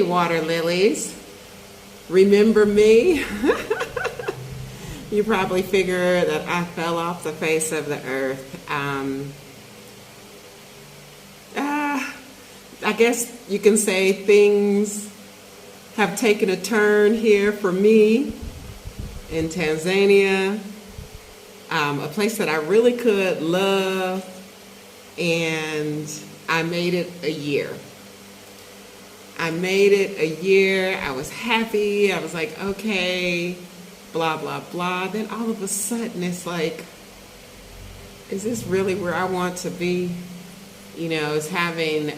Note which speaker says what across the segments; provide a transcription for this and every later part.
Speaker 1: water lilies. Remember me? You probably figure that I fell off the face of the earth. I guess you can say things have taken a turn here for me in Tanzania, a place that I really could love, and I made it a year. I made it a year. I was happy. I was like, okay, blah, blah, blah. Then all of a sudden it's like, is this really where I want to be? You know, it's having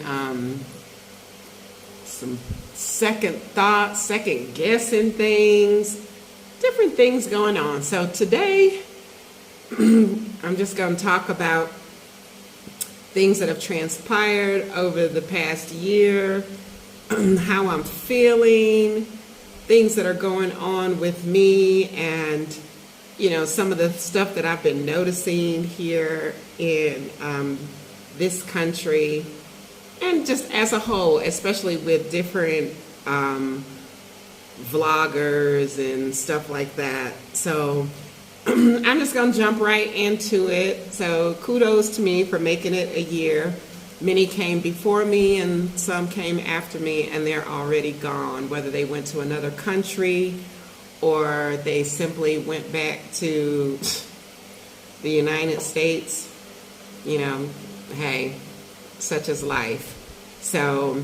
Speaker 1: some second thoughts, second guessing things, different things going on. So today, I'm just going to talk about things that have transpired over the past year, how I'm feeling, things that are going on with me, and, you know, some of the stuff that I've been noticing here in this country, and just as a whole, especially with different vloggers and stuff like that. So I'm just going to jump right into it. So kudos to me for making it a year. Many came before me and some came after me, and they're already gone, whether they went to another country or they simply went back to the United States. You know, hey, such is life. So,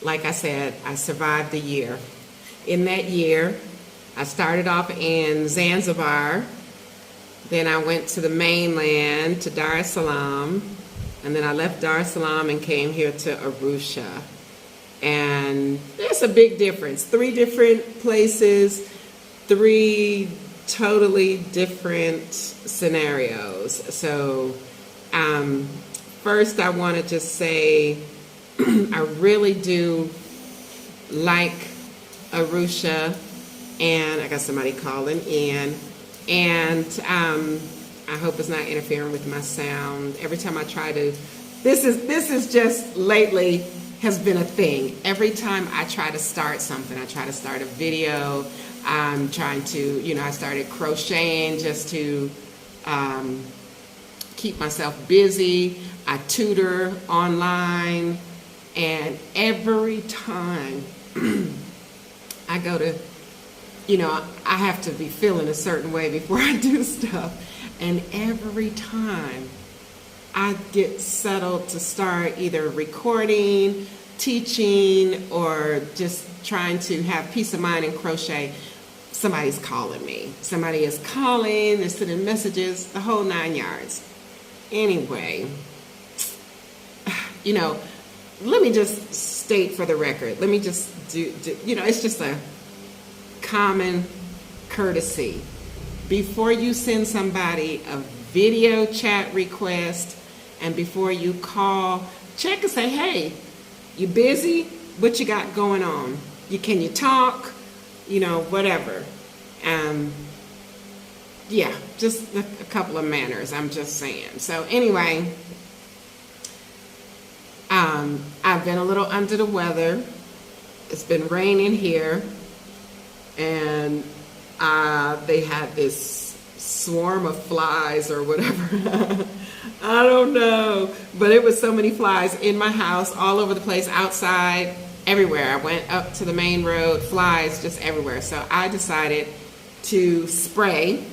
Speaker 1: like I said, I survived the year. In that year, I started off in Zanzibar, then I went to the mainland, to Dar es Salaam, and then I left Dar es Salaam and came here to Arusha. And there's a big difference. 3 different places, 3 totally different scenarios. So, first I want to just say I really do like Arusha, and I got somebody calling in, and I hope it's not interfering with my sound. Every time I try to, this is just lately has been a thing. Every time I try to start something, I try to start a video, I'm trying to, you know, I started crocheting just to keep myself busy. I tutor online, and every time I go to, you know, I have to be feeling a certain way before I do stuff. And every time I get settled to start either recording, teaching, or just trying to have peace of mind and crochet, somebody's calling me. Somebody is calling, they're sending messages, the whole 9 yards. Anyway, you know, let me just state for the record, let me just do you know, it's just a common courtesy. Before you send somebody a video chat request and before you call, check and say, hey, you busy? What you got going on? Can you talk? You know, whatever. Yeah, just a couple of manners, I'm just saying. So anyway, I've been a little under the weather. It's been raining here, and they had this swarm of flies or whatever. I don't know, but it was so many flies in my house, all over the place, outside, everywhere. I went up to the main road, flies just everywhere. So I decided to spray,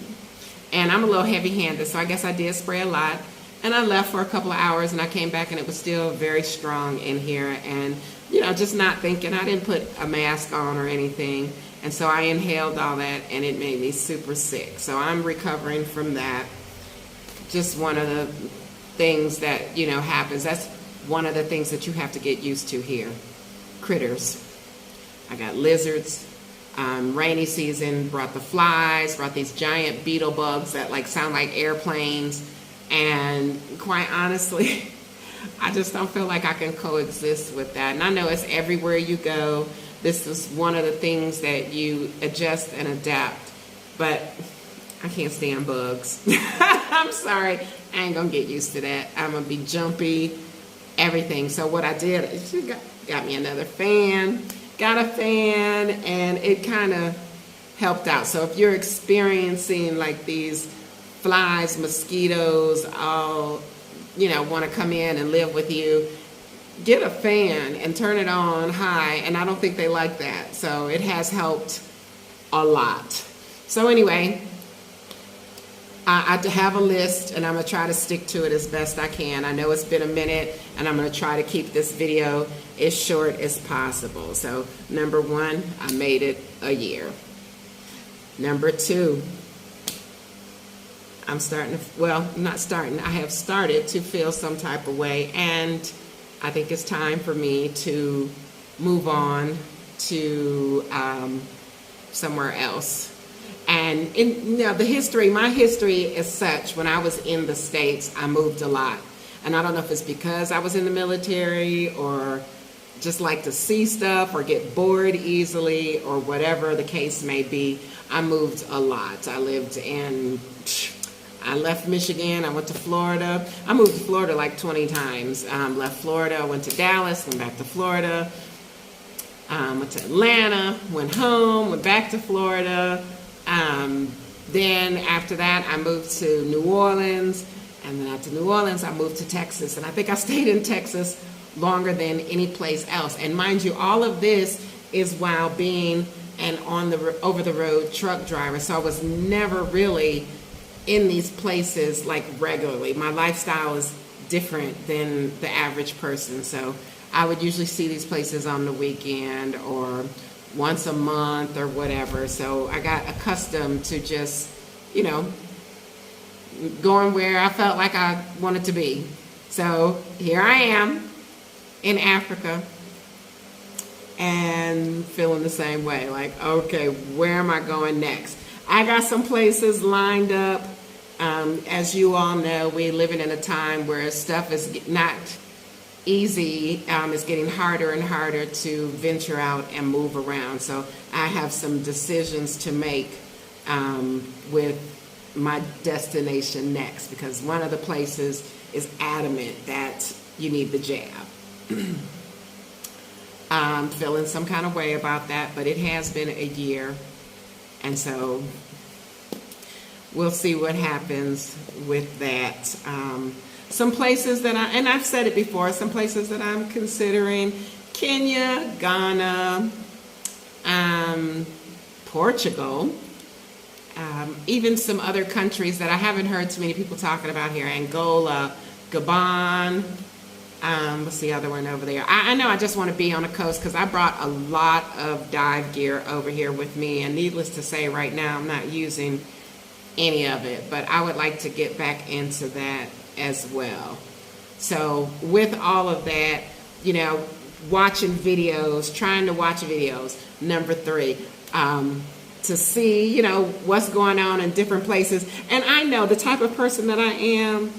Speaker 1: and I'm a little heavy-handed, so I guess I did spray a lot. And I left for a couple of hours, and I came back, and it was still very strong in here. And, you know, just not thinking, I didn't put a mask on or anything. And so I inhaled all that, and it made me super sick. So I'm recovering from that. Just one of the things that, you know, happens. That's one of the things that you have to get used to here. Critters. I got lizards. Rainy season brought the flies, brought these giant beetle bugs that like sound like airplanes. And quite honestly, I just don't feel like I can coexist with that. And I know it's everywhere you go. This is one of the things that you adjust and adapt. But I can't stand bugs. I'm sorry. I ain't going to get used to that. I'm going to be jumpy, everything. So what I did is, got me another fan, got a fan, and it kind of helped out. So if you're experiencing like these flies, mosquitoes, all, want to come in and live with you, get a fan and turn it on high, and I don't think they like that. So it has helped a lot. So anyway, I have a list, and I'm going to try to stick to it as best I can. I know it's been a minute, and I'm going to try to keep this video as short as possible. So number 1, I made it a year. Number 2, I'm starting to, well, not starting, I have started to feel some type of way, and I think it's time for me to move on to somewhere else. And my history is such, when I was in the States, I moved a lot. And I don't know if it's because I was in the military or just like to see stuff or get bored easily or whatever the case may be. I moved a lot. I left Michigan, I went to Florida. I moved to Florida like 20 times. Left Florida, went to Dallas, went back to Florida. Went to Atlanta, went home, went back to Florida. Then after that, I moved to New Orleans. And then after New Orleans, I moved to Texas. And I think I stayed in Texas longer than any place else. And mind you, all of this is while being an over-the-road truck driver. So I was never really in these places like regularly. My lifestyle is different than the average person. So I would usually see these places on the weekend or once a month or whatever. So I got accustomed to just, going where I felt like I wanted to be. So here I am in Africa and feeling the same way. Like, okay, where am I going next? I got some places lined up. As you all know, we're living in a time where stuff is not easy. It's getting harder and harder to venture out and move around. So I have some decisions to make with my destination next, because one of the places is adamant that you need the jab. I'm feeling some kind of way about that, but it has been a year, and so we'll see what happens with that. Some places that and I've said it before, some places that I'm considering: Kenya, Ghana, Portugal, even some other countries that I haven't heard too many people talking about here: Angola, Gabon. What's the other one over there? I know I just want to be on the coast because I brought a lot of dive gear over here with me, and needless to say, right now I'm not using any of it, but I would like to get back into that as well. So with all of that, watching videos, trying to watch videos. Number 3, to see, what's going on in different places. And I know the type of person that I am.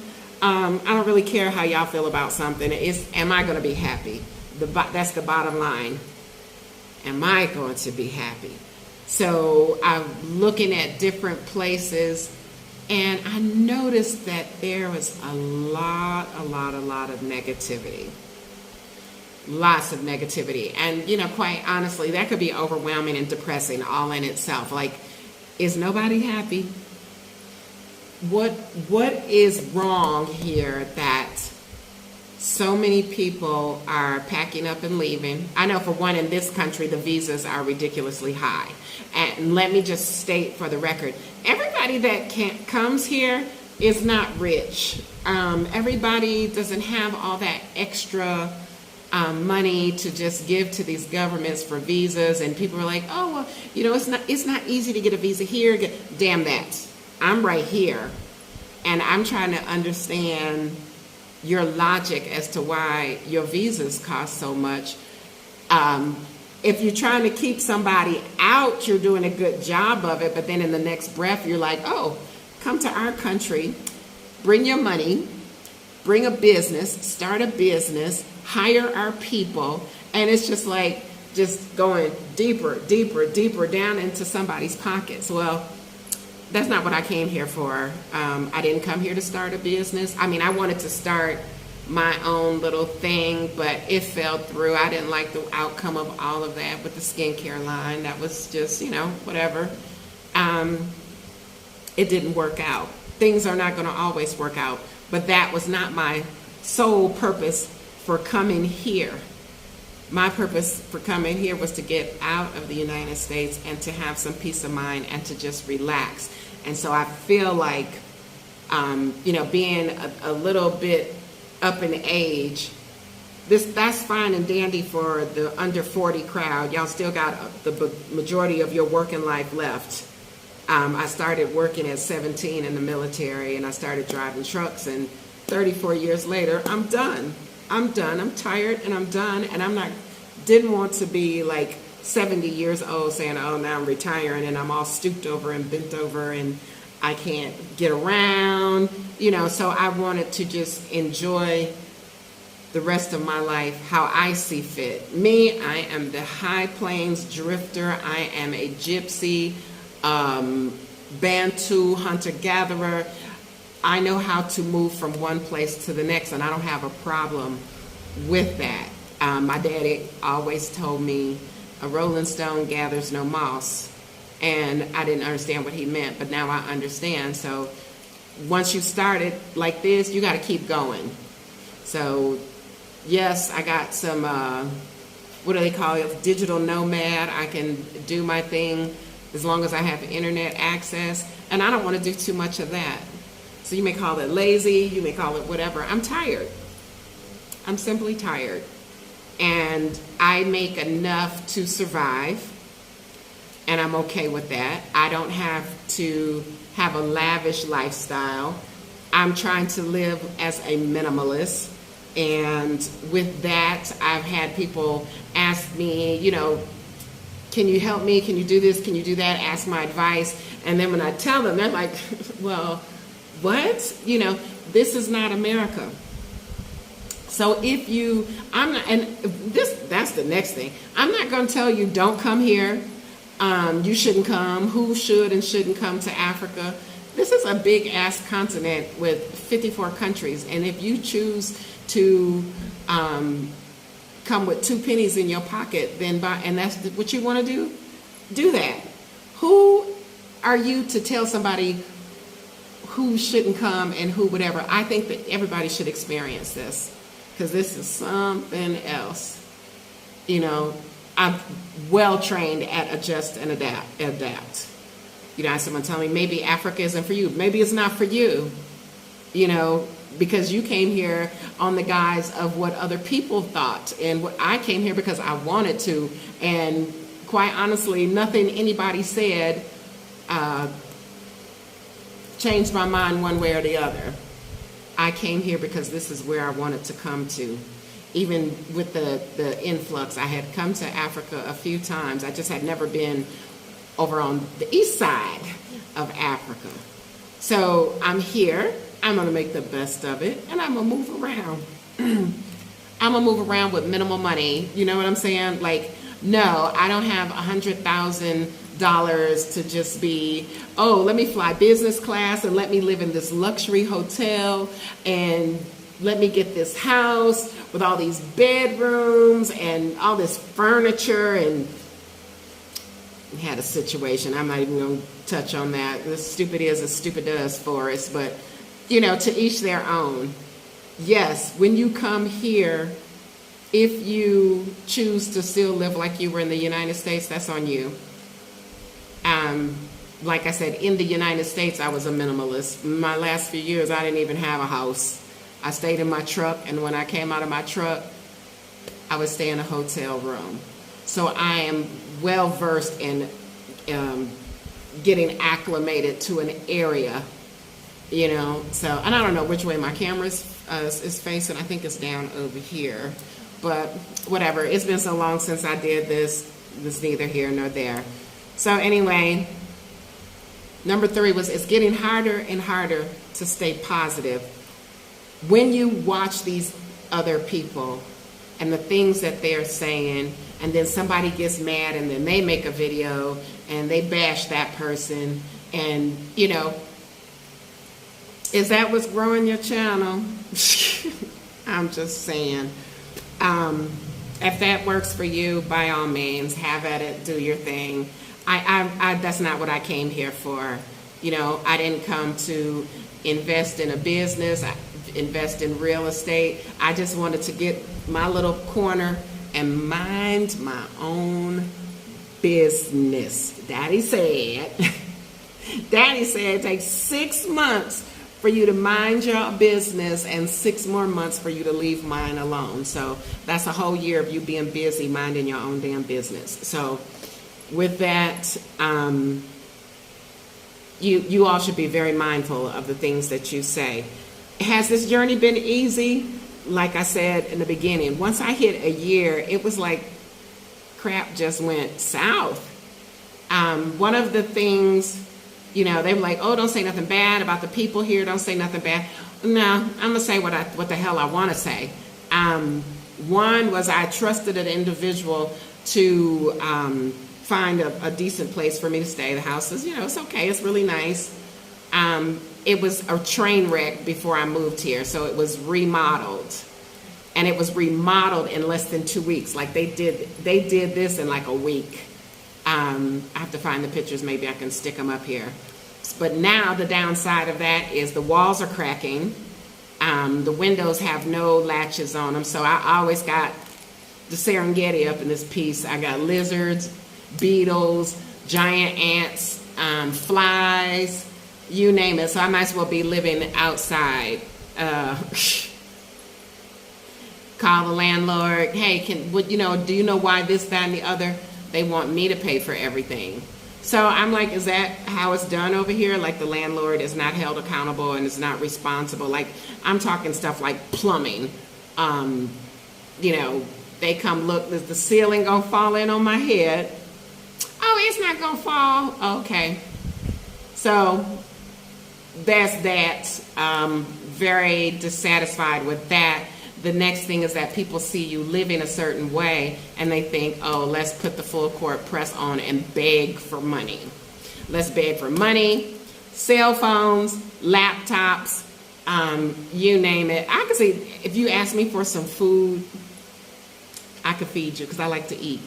Speaker 1: I don't really care how y'all feel about something. Am I going to be happy? That's the bottom line. Am I going to be happy? So I'm looking at different places, and I noticed that there was a lot of negativity. Lots of negativity. And, quite honestly, that could be overwhelming and depressing all in itself. Like, is nobody happy? What is wrong here that so many people are packing up and leaving? I know for one, in this country, the visas are ridiculously high. And let me just state for the record, everybody that comes here is not rich. Everybody doesn't have all that extra money to just give to these governments for visas. And people are like, oh, well, it's not easy to get a visa here. Damn that. I'm right here, and I'm trying to understand your logic as to why your visas cost so much. If you're trying to keep somebody out, you're doing a good job of it, but then in the next breath, you're like, oh, come to our country, bring your money, bring a business, start a business, hire our people, and it's just like just going deeper down into somebody's pockets. Well, that's not what I came here for. I didn't come here to start a business. I mean, I wanted to start my own little thing, but it fell through. I didn't like the outcome of all of that with the skincare line. That was just, whatever. It didn't work out. Things are not going to always work out, but that was not my sole purpose for coming here. My purpose for coming here was to get out of the United States and to have some peace of mind and to just relax. And so I feel like, being a little bit up in age, that's fine and dandy for the under 40 crowd. Y'all still got the majority of your working life left. I started working at 17 in the military, and I started driving trucks, and 34 years later, I'm done. I'm tired, and I'm done, and didn't want to be like 70 years old saying, oh, now I'm retiring, and I'm all stooped over and bent over, and I can't get around, so I wanted to just enjoy the rest of my life how I see fit. Me, I am the High Plains drifter. I am a gypsy, Bantu hunter-gatherer. I know how to move from one place to the next, and I don't have a problem with that. My daddy always told me, a rolling stone gathers no moss. And I didn't understand what he meant, but now I understand. So once you started like this, you got to keep going. So yes, I got some, what do they call it, digital nomad. I can do my thing as long as I have internet access. And I don't want to do too much of that. So you may call it lazy, you may call it whatever. I'm tired. I'm simply tired. And I make enough to survive. And I'm okay with that. I don't have to have a lavish lifestyle. I'm trying to live as a minimalist. And with that, I've had people ask me, can you help me? Can you do this? Can you do that? Ask my advice. And then when I tell them, they're like, well, what? This is not America. So that's the next thing. I'm not going to tell you, don't come here. You shouldn't come. Who should and shouldn't come to Africa? This is a big ass continent with 54 countries. And if you choose to come with 2 pennies in your pocket, and that's what you want to do that. Who are you to tell somebody who shouldn't come and who whatever? I think that everybody should experience this, because this is something else. I'm well trained at adjust and adapt. I had someone tell me, maybe Africa isn't for you. Maybe it's not for you, because you came here on the guise of what other people thought. And I came here because I wanted to. And quite honestly, nothing anybody said changed my mind one way or the other. I came here because this is where I wanted to come to. Even with the influx, I had come to Africa a few times. I just had never been over on the east side of Africa. So I'm here. I'm going to make the best of it, and I'm going to move around. I'm going to move around with minimal money. You know what I'm saying? Like, no, I don't have $100,000 to just be, let me fly business class and let me live in this luxury hotel and let me get this house with all these bedrooms and all this furniture. And had a situation. I'm not even going to touch on that. As stupid is as stupid does for us. But, to each their own. Yes, when you come here, if you choose to still live like you were in the United States, that's on you. Like I said, in the United States, I was a minimalist. My last few years, I didn't even have a house. I stayed in my truck, and when I came out of my truck, I would stay in a hotel room. So I am well versed in getting acclimated to an area, So, and I don't know which way my camera is facing. I think it's down over here. But whatever. It's been so long since I did this. It's neither here nor there. So anyway, number 3 was, it's getting harder and harder to stay positive. When you watch these other people and the things that they're saying, and then somebody gets mad and then they make a video and they bash that person, and is that what's growing your channel? I'm just saying. If that works for you, by all means, have at it, do your thing. That's not what I came here for. I didn't come to invest in a business, invest in real estate. I just wanted to get my little corner and mind my own business. Daddy said it takes 6 months for you to mind your business and 6 more months for you to leave mine alone. So that's a whole year of you being busy minding your own damn business. So with that, you all should be very mindful of the things that you say. Has this journey been easy? Like I said in the beginning, once I hit a year, it was like crap just went south. One of the things, they were like, oh, don't say nothing bad about the people here. Don't say nothing bad. No, I'm going to say what the hell I want to say. One was I trusted an individual to find a decent place for me to stay. The house is, it's okay. It's really nice. It was a train wreck before I moved here, so it was remodeled. And it was remodeled in less than 2 weeks. Like they did this in like a week. I have to find the pictures. Maybe I can stick them up here. But now the downside of that is the walls are cracking. The windows have no latches on them. So I always got the Serengeti up in this piece. I got lizards, beetles, giant ants, flies, you name it. So I might as well be living outside. Call the landlord. Hey, do you know why this, that, and the other? They want me to pay for everything. So I'm like, is that how it's done over here? Like the landlord is not held accountable and is not responsible. Like I'm talking stuff like plumbing. They come look, is the ceiling gonna fall in on my head? Oh, it's not gonna fall. Okay. So that's that. Very dissatisfied with that. The next thing is that people see you living a certain way and they think, oh, let's put the full court press on and beg for money. Let's beg for money, cell phones, laptops, you name it. I could say, if you ask me for some food, I could feed you because I like to eat.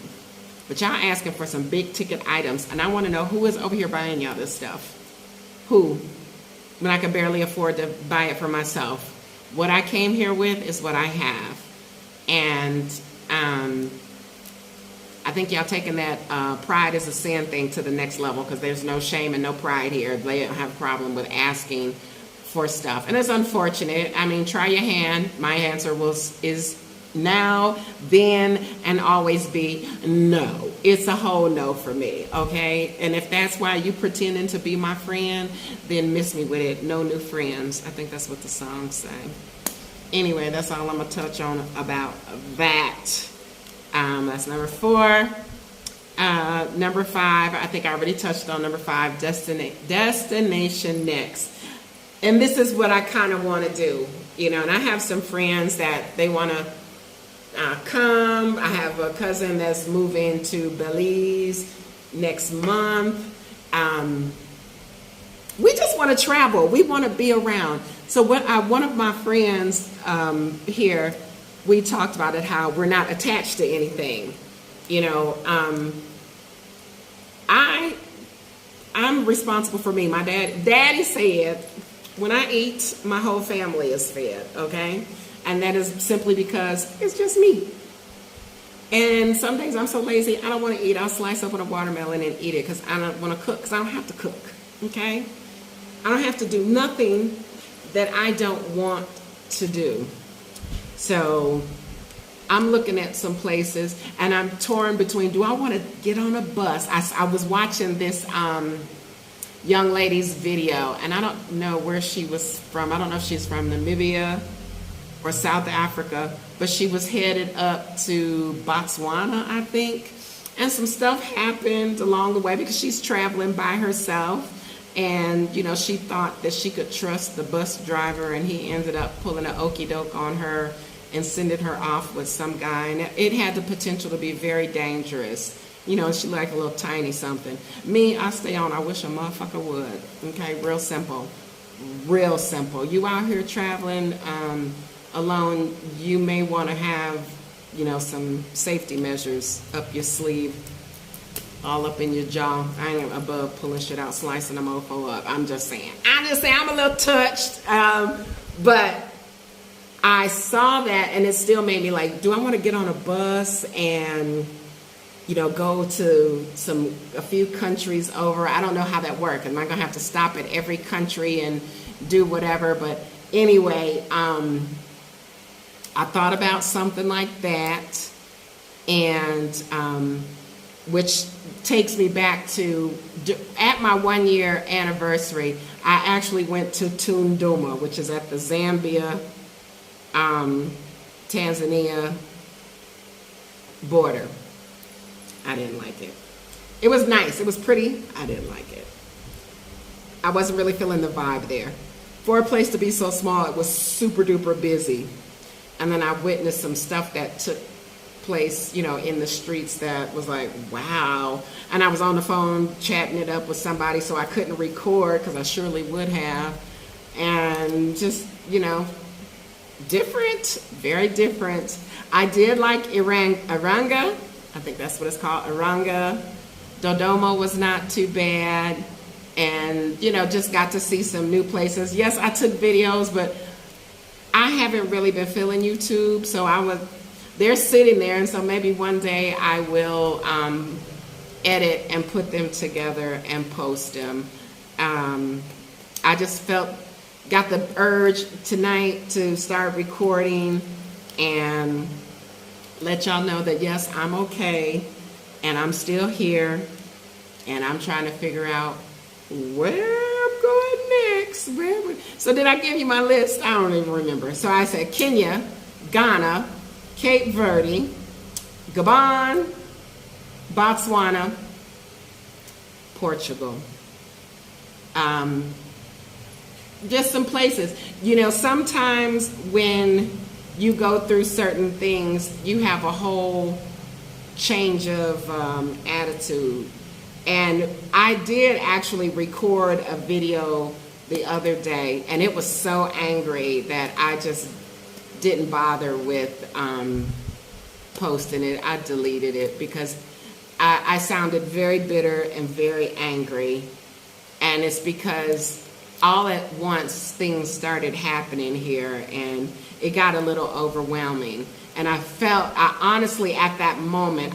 Speaker 1: But y'all asking for some big ticket items, and I want to know who is over here buying y'all this stuff. Who? When I can barely afford to buy it for myself. What I came here with is what I have. And I think y'all taking that pride is a sin thing to the next level because there's no shame and no pride here. They don't have a problem with asking for stuff. And it's unfortunate. I mean, try your hand. My answer is now, then, and always be no. It's a whole no for me, okay? And if that's why you pretending to be my friend, then miss me with it. No new friends. I think that's what the songs say. Anyway, that's all I'm going to touch on about that. That's number 4. Number 5, I think I already touched on number 5, destination next. And this is what I kind of want to do, and I have some friends that they want to come. I have a cousin that's moving to Belize next month. We just want to travel. We want to be around. So one of my friends here, we talked about it, how we're not attached to anything. I'm responsible for me. My daddy said, when I eat, my whole family is fed, okay? And that is simply because it's just me. And some days I'm so lazy, I don't want to eat. I'll slice open a watermelon and eat it because I don't want to cook, because I don't have to cook, okay? I don't have to do nothing that I don't want to do. So I'm looking at some places and I'm torn between, do I want to get on a bus? I was watching this young lady's video, and I don't know where she was from. I don't know if she's from Namibia or South Africa, but she was headed up to Botswana, I think. And some stuff happened along the way because she's traveling by herself. And, she thought that she could trust the bus driver, and he ended up pulling an okie doke on her and sending her off with some guy. And it had the potential to be very dangerous. She looked like a little tiny something. Me, I stay on. I wish a motherfucker would. Okay, real simple. Real simple. You out here traveling, alone, you may want to have, some safety measures up your sleeve, all up in your jaw. I ain't above pulling shit out, slicing a mofo up. I'm just saying I'm a little touched. But I saw that, and it still made me like, do I want to get on a bus and, go to a few countries over? I don't know how that works. Am I going to have to stop at every country and do whatever? But anyway, I thought about something like that, and which takes me back to, at my 1-year anniversary, I actually went to Tunduma, which is at the Zambia, Tanzania border. I didn't like it. It was nice. It was pretty. I didn't like it. I wasn't really feeling the vibe there. For a place to be so small, it was super duper busy. And then I witnessed some stuff that took place, in the streets that was like, wow. And I was on the phone chatting it up with somebody, so I couldn't record because I surely would have. And just, different, very different. I did like Iranga. I think that's what it's called, Iranga. Dodoma was not too bad. And, just got to see some new places. Yes, I took videos, but I haven't really been feeling YouTube, so they're sitting there, and so maybe one day I will edit and put them together and post them. I just got the urge tonight to start recording and let y'all know that yes, I'm okay, and I'm still here, and I'm trying to figure out where I'm going next. So did I give you my list? I don't even remember. So I said Kenya, Ghana, Cape Verde, Gabon, Botswana, Portugal. Just some places. Sometimes when you go through certain things, you have a whole change of attitude. And I did actually record a video the other day, and it was so angry that I just didn't bother with posting it. I deleted it because I sounded very bitter and very angry. And it's because all at once things started happening here, and it got a little overwhelming. And I honestly, at that moment,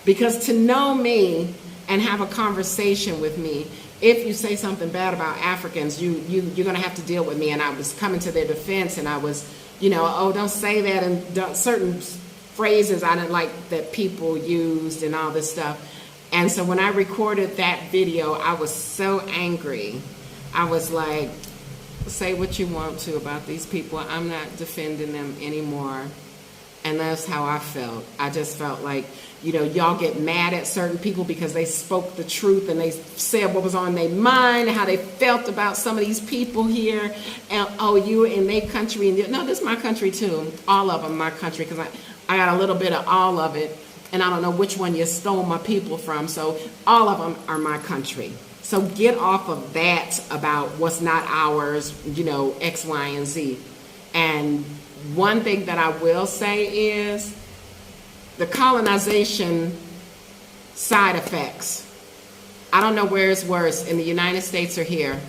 Speaker 1: because to know me and have a conversation with me, if you say something bad about Africans, you're going to have to deal with me. And I was coming to their defense, and I was, don't say that, and certain phrases I didn't like that people used and all this stuff. And so when I recorded that video, I was so angry. I was like, say what you want to about these people. I'm not defending them anymore. And that's how I felt. I just felt like, y'all get mad at certain people because they spoke the truth and they said what was on their mind and how they felt about some of these people here. And, you in their country. And no, this is my country too. All of them my country, because I got a little bit of all of it. And I don't know which one you stole my people from. So all of them are my country. So get off of that about what's not ours, X, Y, and Z. And one thing that I will say is the colonization side effects. I don't know where it's worse, in the United States or here.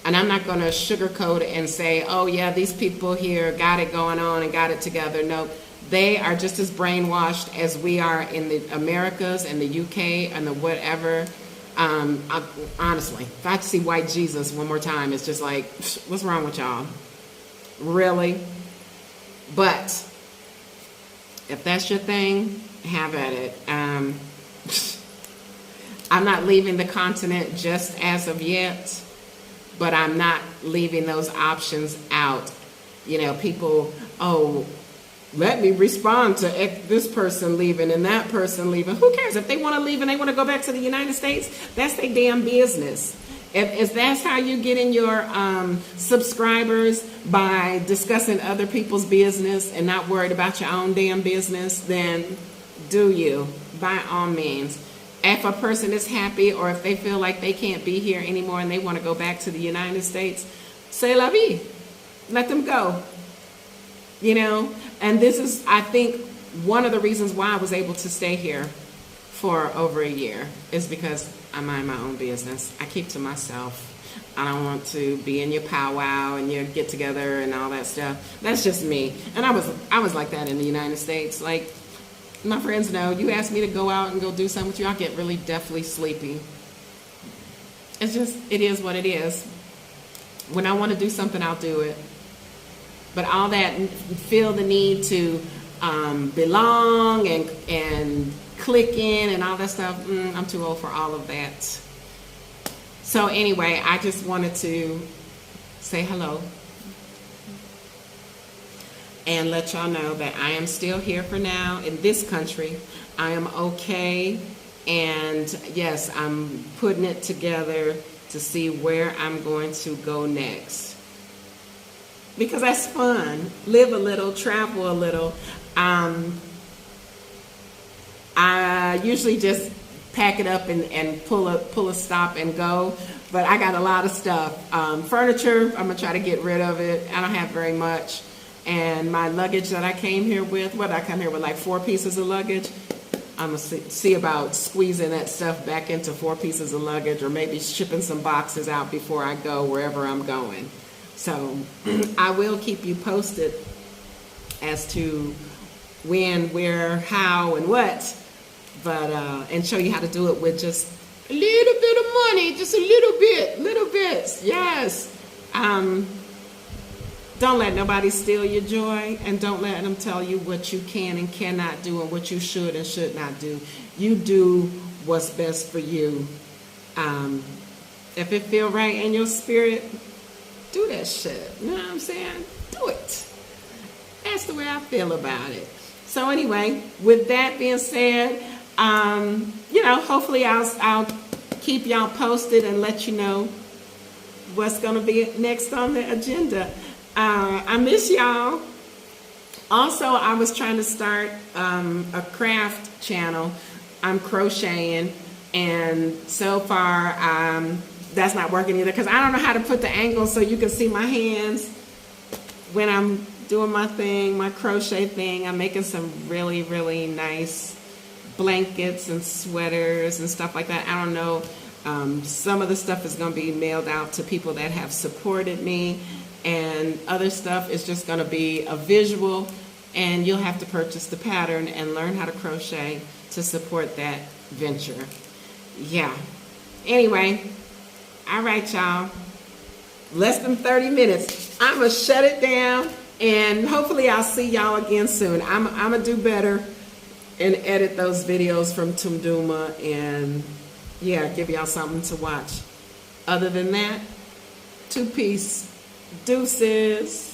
Speaker 1: And I'm not going to sugarcoat it and say, oh yeah, these people here got it going on and got it together. No, they are just as brainwashed as we are in the Americas and the UK and the whatever. Honestly, if I see white Jesus one more time, it's just like, what's wrong with y'all? Really? But if that's your thing, have at it. I'm not leaving the continent just as of yet, but I'm not leaving those options out. People, let me respond to this person leaving and that person leaving. Who cares? If they want to leave and they want to go back to the United States, that's their damn business. If that's how you get in your subscribers, by discussing other people's business and not worried about your own damn business, then do you, by all means. If a person is happy, or if they feel like they can't be here anymore and they want to go back to the United States, c'est la vie. Let them go. you know. And this is, I think, one of the reasons why I was able to stay here for over a year is because I mind my own business. I keep to myself. I don't want to be in your powwow and your get together and all that stuff. That's just me. And I was like that in the United States. Like, my friends know, you ask me to go out and go do something with you, I'll get really deathly sleepy. It's just, it is what it is. When I want to do something, I'll do it. But all that, feel the need to belong and click in and all that stuff, I'm too old for all of that. So anyway, I just wanted to say hello and let y'all know that I am still here for now in this country. I am okay, and yes, I'm putting it together to see where I'm going to go next. Because that's fun. Live a little, travel a little. I usually just pack it up and pull a stop and go, but I got a lot of stuff. Furniture, I'm gonna try to get rid of it. I don't have very much. And my luggage that I came here with, I come here with like 4 pieces of luggage. I'm gonna see about squeezing that stuff back into 4 pieces of luggage, or maybe shipping some boxes out before I go wherever I'm going. So I will keep you posted as to when, where, how, and what, but and show you how to do it with just a little bit of money, just a little bit, yes. Don't let nobody steal your joy, and don't let them tell you what you can and cannot do and what you should and should not do. You do what's best for you. If it feel right in your spirit, do that shit. You know what I'm saying? Do it. That's the way I feel about it. So anyway, with that being said, hopefully I'll keep y'all posted and let you know what's going to be next on the agenda. I miss y'all. Also, I was trying to start a craft channel. I'm crocheting, and so far that's not working either because I don't know how to put the angle so you can see my hands when I'm doing my thing, my crochet thing. I'm making some really, really nice blankets and sweaters and stuff like that. I don't know. Some of the stuff is going to be mailed out to people that have supported me, and other stuff is just going to be a visual, and you'll have to purchase the pattern and learn how to crochet to support that venture. Yeah. Anyway, all right, y'all. Less than 30 minutes. I'm going to shut it down, and hopefully I'll see y'all again soon. I'm going to do better and edit those videos from Tumduma and, yeah, give y'all something to watch. Other than that, 2 peace. Deuces.